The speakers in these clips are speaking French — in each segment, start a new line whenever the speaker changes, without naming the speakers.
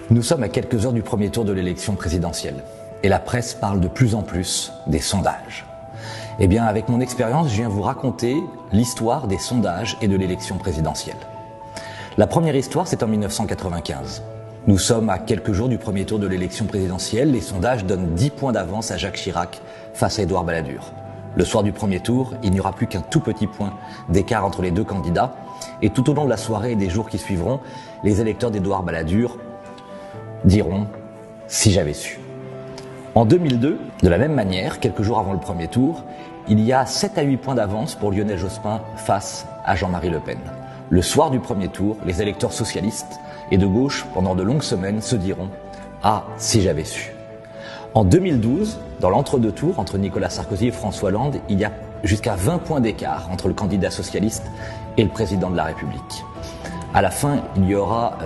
Nous sommes à quelques heures du premier tour de l'élection présidentielle et la presse parle de plus en plus des sondages. Eh bien, avec mon expérience, je viens vous raconter l'histoire des sondages et de l'élection présidentielle. La première histoire, c'est en 1995. Nous sommes à quelques jours du premier tour de l'élection présidentielle. Les sondages donnent 10 points d'avance à Jacques Chirac face à Édouard Balladur. Le soir du premier tour, il n'y aura plus qu'un tout petit point d'écart entre les deux candidats. Et tout au long de la soirée et des jours qui suivront, les électeurs d'Édouard Balladur diront « si j'avais su ». En 2002, de la même manière, quelques jours avant le premier tour, il y a 7 à 8 points d'avance pour Lionel Jospin face à Jean-Marie Le Pen. Le soir du premier tour, les électeurs socialistes et de gauche, pendant de longues semaines, se diront « ah, si j'avais su ». En 2012, dans l'entre-deux tours, entre Nicolas Sarkozy et François Hollande, il y a jusqu'à 20 points d'écart entre le candidat socialiste et le président de la République. À la fin,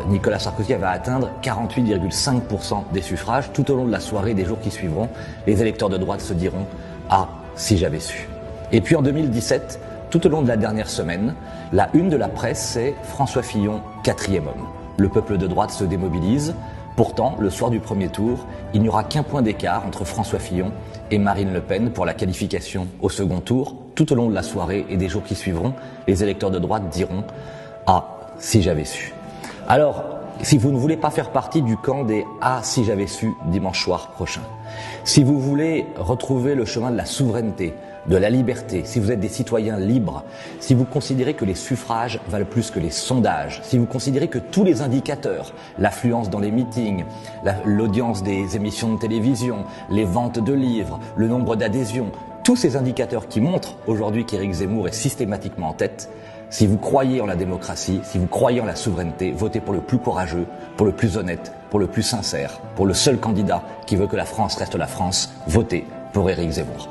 Nicolas Sarkozy va atteindre 48,5% des suffrages. Tout au long de la soirée et des jours qui suivront, les électeurs de droite se diront « ah, si j'avais su ». Et puis en 2017, tout au long de la dernière semaine, la une de la presse, c'est François Fillon, 4e homme. Le peuple de droite se démobilise. Pourtant, le soir du premier tour, il n'y aura qu'un point d'écart entre François Fillon et Marine Le Pen pour la qualification au second tour. Tout au long de la soirée et des jours qui suivront, les électeurs de droite diront « ah, si j'avais su ». Alors, si vous ne voulez pas faire partie du camp des « ah, si j'avais su » dimanche soir prochain, si vous voulez retrouver le chemin de la souveraineté, de la liberté, si vous êtes des citoyens libres, si vous considérez que les suffrages valent plus que les sondages, si vous considérez que tous les indicateurs, l'affluence dans les meetings, l'audience des émissions de télévision, les ventes de livres, le nombre d'adhésions, tous ces indicateurs qui montrent aujourd'hui qu'Éric Zemmour est systématiquement en tête, si vous croyez en la démocratie, si vous croyez en la souveraineté, votez pour le plus courageux, pour le plus honnête, pour le plus sincère, pour le seul candidat qui veut que la France reste la France, votez pour Éric Zemmour.